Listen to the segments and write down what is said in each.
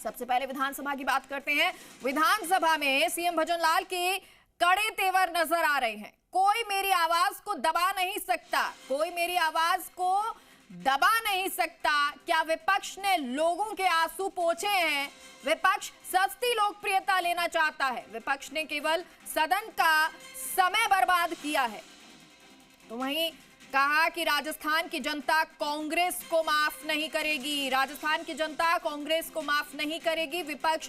सबसे पहले विधानसभा की बात करते हैं। विधानसभा में सीएम भजनलाल के कड़े तेवर नजर आ रहे हैं। कोई मेरी आवाज को दबा नहीं सकता, कोई मेरी आवाज को दबा नहीं सकता। क्या विपक्ष ने लोगों के आंसू पोंछे हैं? विपक्ष सस्ती लोकप्रियता लेना चाहता है। विपक्ष ने केवल सदन का समय बर्बाद किया है। तो वहीं कहा कि राजस्थान की जनता कांग्रेस को माफ नहीं करेगी, राजस्थान की जनता कांग्रेस को माफ नहीं करेगी। विपक्ष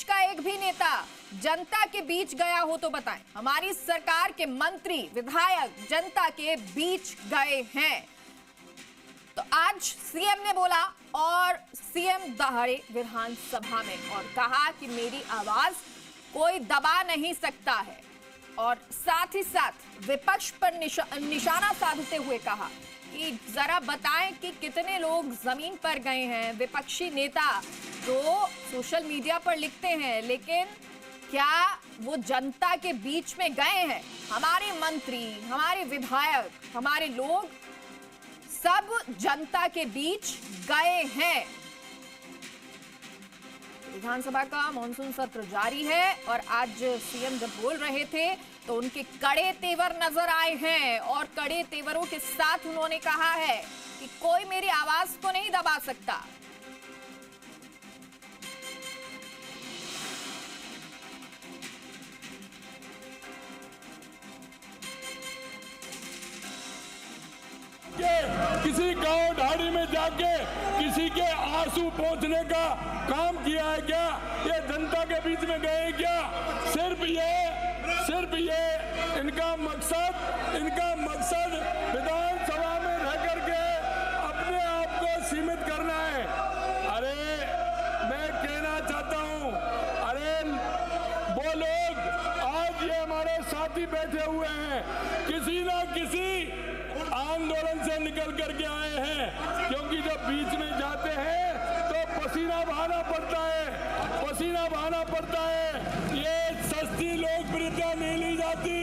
का एक भी नेता जनता के बीच गया हो तो बताएं। हमारी सरकार के मंत्री विधायक जनता के बीच गए हैं। तो आज सीएम ने बोला और सीएम दहाड़े विधानसभा में और कहा कि मेरी आवाज कोई दबा नहीं सकता है। और साथ ही साथ विपक्ष पर निशाना साधते हुए कहा कि जरा बताएं कि कितने लोग जमीन पर गए हैं। विपक्षी नेता तो सोशल मीडिया पर लिखते हैं, लेकिन क्या वो जनता के बीच में गए हैं? हमारे मंत्री, हमारे विधायक, हमारे लोग सब जनता के बीच गए हैं। विधानसभा का मॉनसून सत्र जारी है और आज सीएम जब बोल रहे थे तो उनके कड़े तेवर नजर आए हैं और कड़े तेवरों के साथ उन्होंने कहा है कि कोई मेरी आवाज को नहीं दबा सकता। किसी गांव ढाड़ी में जाके किसी के आंसू पोंछने का काम किया है क्या? ये जनता के बीच में गए क्या? सिर्फ ये इनका मकसद विधानसभा में रह करके अपने आप को सीमित करना है। अरे मैं कहना चाहता हूँ, अरे वो लोग आज ये हमारे साथी बैठे हुए हैं, किसी ना किसी आंदोलन से निकल करके आए हैं, क्योंकि जब बीच में जाते हैं तो पसीना बहाना पड़ता है। ये सस्ती लोकप्रियता नहीं ली जाती,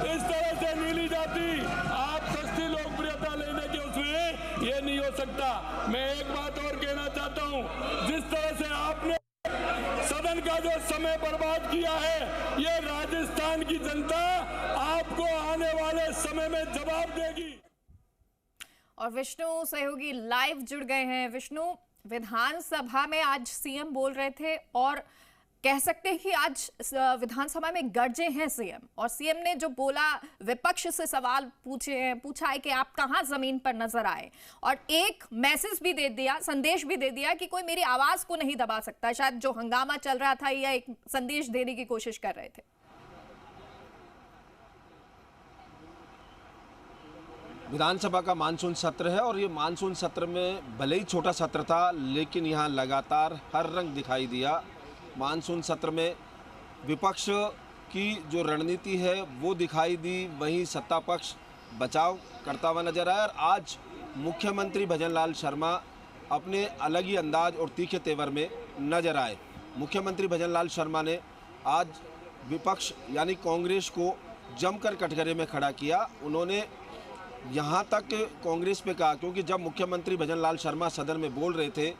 इस तरह से नहीं ली जाती। आप सस्ती लोकप्रियता लेने के उसमें ये नहीं हो सकता। मैं एक बात और कहना चाहता हूँ, जिस तरह से आपने सदन का जो समय बर्बाद किया है, ये राजस्थान की जनता आपको आने वाले समय में जवाब देगी। और विष्णु सहयोगी लाइव जुड़ गए हैं। विष्णु, विधानसभा में आज सीएम बोल रहे थे और कह सकते हैं कि आज विधानसभा में गरजे हैं सीएम। और सीएम ने जो बोला, विपक्ष से सवाल पूछा है कि आप कहां जमीन पर नजर आए, और एक मैसेज भी दे दिया, संदेश भी दे दिया कि कोई मेरी आवाज को नहीं दबा सकता। शायद जो हंगामा चल रहा था या एक संदेश देने की कोशिश कर रहे थे। विधानसभा का मानसून सत्र है और ये मानसून सत्र में भले ही छोटा सत्र था, लेकिन यहाँ लगातार हर रंग दिखाई दिया। मानसून सत्र में विपक्ष की जो रणनीति है वो दिखाई दी, वहीं सत्ता पक्ष बचाव करता हुआ नजर आया। और आज मुख्यमंत्री भजनलाल शर्मा अपने अलग ही अंदाज और तीखे तेवर में नजर आए। मुख्यमंत्री भजनलाल शर्मा ने आज विपक्ष यानी कांग्रेस को जमकर कटघरे में खड़ा किया। उन्होंने यहाँ तक कांग्रेस पे कहा, क्योंकि जब मुख्यमंत्री भजनलाल शर्मा सदन में बोल रहे थे,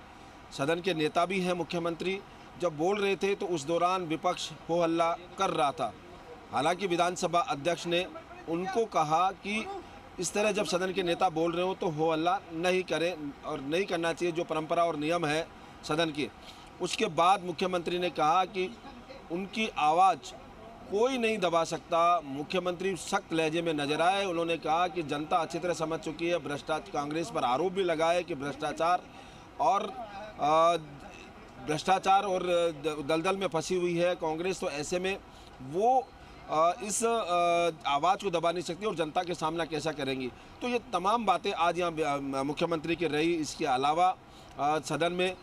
सदन के नेता भी हैं मुख्यमंत्री, जब बोल रहे थे तो उस दौरान विपक्ष हो हल्ला कर रहा था। हालांकि विधानसभा अध्यक्ष ने उनको कहा कि इस तरह जब सदन के नेता बोल रहे हो तो हो हल्ला नहीं करें और नहीं करना चाहिए, जो परंपरा और नियम है सदन की। उसके बाद मुख्यमंत्री ने कहा कि उनकी आवाज़ कोई नहीं दबा सकता। मुख्यमंत्री सख्त लहजे में नजर आए। उन्होंने कहा कि जनता अच्छी तरह समझ चुकी है, भ्रष्टाचार, कांग्रेस पर आरोप भी लगाए कि भ्रष्टाचार और दलदल में फंसी हुई है कांग्रेस, तो ऐसे में वो इस आवाज़ को दबा नहीं सकती और जनता के सामना कैसा करेंगी। तो ये तमाम बातें आज यहाँ मुख्यमंत्री की रही। इसके अलावा सदन में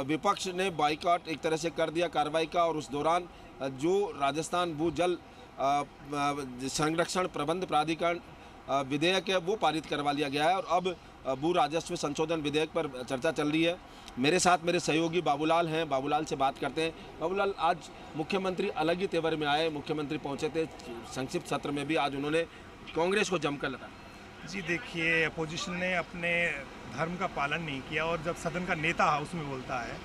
विपक्ष ने बाइकआउट एक तरह से कर दिया कार्रवाई का, और उस दौरान जो राजस्थान भू जल संरक्षण प्रबंध प्राधिकरण विधेयक है वो पारित करवा लिया गया है और अब भू राजस्व संशोधन विधेयक पर चर्चा चल रही है। मेरे साथ मेरे सहयोगी बाबूलाल हैं, बाबूलाल से बात करते हैं। बाबूलाल, आज मुख्यमंत्री अलग ही तेवर में आए, मुख्यमंत्री पहुंचे थे संक्षिप्त सत्र में भी, आज उन्होंने कांग्रेस को जमकर लगा। जी देखिए, अपोजिशन ने अपने धर्म का पालन नहीं किया और जब सदन का नेता हाउस में बोलता है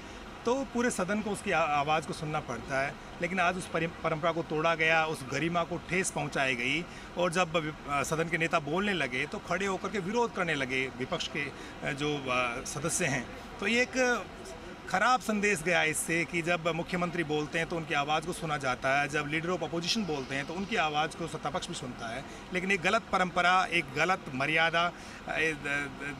तो पूरे सदन को उसकी आवाज़ को सुनना पड़ता है। लेकिन आज उस परंपरा को तोड़ा गया, उस गरिमा को ठेस पहुंचाई गई और जब सदन के नेता बोलने लगे तो खड़े होकर के विरोध करने लगे विपक्ष के जो सदस्य हैं। तो ये एक खराब संदेश गया इससे कि जब मुख्यमंत्री बोलते हैं तो उनकी आवाज़ को सुना जाता है, जब लीडर ऑफ अपोजिशन बोलते हैं तो उनकी आवाज़ को सत्तापक्ष भी सुनता है। लेकिन एक गलत परंपरा, एक गलत मर्यादा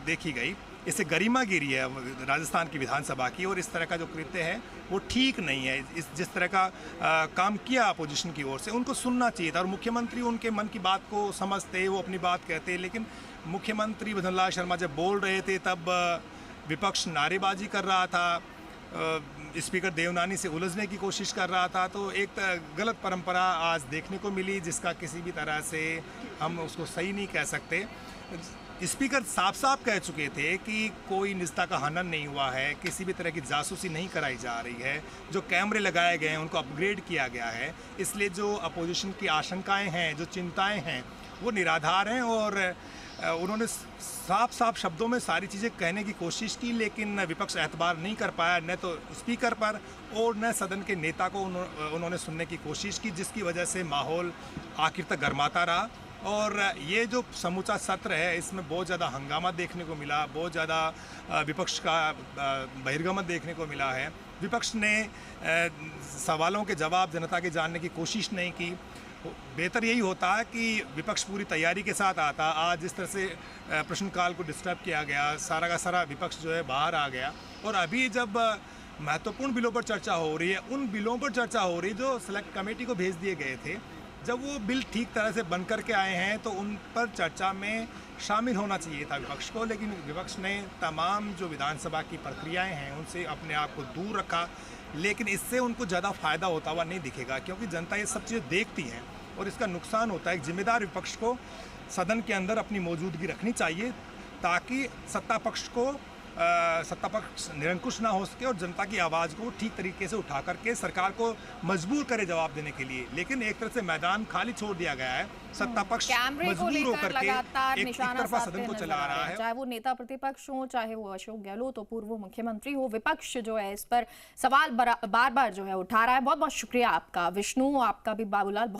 देखी गई। इससे गरिमा गिरी है राजस्थान की विधानसभा की और इस तरह का जो कृत्य है वो ठीक नहीं है। जिस तरह का काम किया अपोजिशन की ओर से उनको सुनना चाहिए था और मुख्यमंत्री उनके मन की बात को समझते, वो अपनी बात कहते। लेकिन मुख्यमंत्री भजन लाल शर्मा जब बोल रहे थे तब विपक्ष नारेबाजी कर रहा था, स्पीकर देवनानी से उलझने की कोशिश कर रहा था। तो एक गलत परंपरा आज देखने को मिली जिसका किसी भी तरह से हम उसको सही नहीं कह सकते। स्पीकर साफ साफ कह चुके थे कि कोई निजता का हनन नहीं हुआ है, किसी भी तरह की जासूसी नहीं कराई जा रही है, जो कैमरे लगाए गए हैं उनको अपग्रेड किया गया है। इसलिए जो अपोजिशन की आशंकाएं हैं, जो चिंताएं हैं वो निराधार हैं और उन्होंने साफ साफ शब्दों में सारी चीज़ें कहने की कोशिश की। लेकिन विपक्ष एतबार नहीं कर पाया, न तो स्पीकर पर और न सदन के नेता को उन्होंने सुनने की कोशिश की, जिसकी वजह से माहौल आखिर तक गर्माता रहा। और ये जो समूचा सत्र है इसमें बहुत ज़्यादा हंगामा देखने को मिला, बहुत ज़्यादा विपक्ष का बहिर्गमन देखने को मिला है। विपक्ष ने सवालों के जवाब जनता के जानने की कोशिश नहीं की। बेहतर यही होता है कि विपक्ष पूरी तैयारी के साथ आता। आज जिस तरह से प्रश्नकाल को डिस्टर्ब किया गया, सारा का सारा विपक्ष जो है बाहर आ गया। और अभी जब महत्वपूर्ण बिलों पर चर्चा हो रही है, उन बिलों पर चर्चा हो रही जो सेलेक्ट कमेटी को भेज दिए गए थे, जब वो बिल ठीक तरह से बन करके आए हैं तो उन पर चर्चा में शामिल होना चाहिए था विपक्ष को। लेकिन विपक्ष ने तमाम जो विधानसभा की प्रक्रियाएं हैं उनसे अपने आप को दूर रखा। लेकिन इससे उनको ज़्यादा फायदा होता हुआ नहीं दिखेगा, क्योंकि जनता ये सब चीज़ें देखती हैं और इसका नुकसान होता है। एक जिम्मेदार विपक्ष को सदन के अंदर अपनी मौजूदगी रखनी चाहिए ताकि सत्ता पक्ष निरंकुश ना हो सके और जनता की आवाज़ को ठीक तरीके से उठा करके सरकार को मजबूर करे जवाब देने के लिए। लेकिन एक तरह से मैदान खाली छोड़ दिया गया है। सत्ता पक्ष मजबूर होकर के एक तरफा सदन को चला रहा है। चाहे वो नेता प्रतिपक्ष हो, चाहे वो अशोक गहलोत तो पूर्व मुख्यमंत्री हो, विपक्ष जो है इस पर सवाल बार बार जो है उठा रहा है। बहुत बहुत शुक्रिया आपका विष्णु, आपका भी बाबूलाल।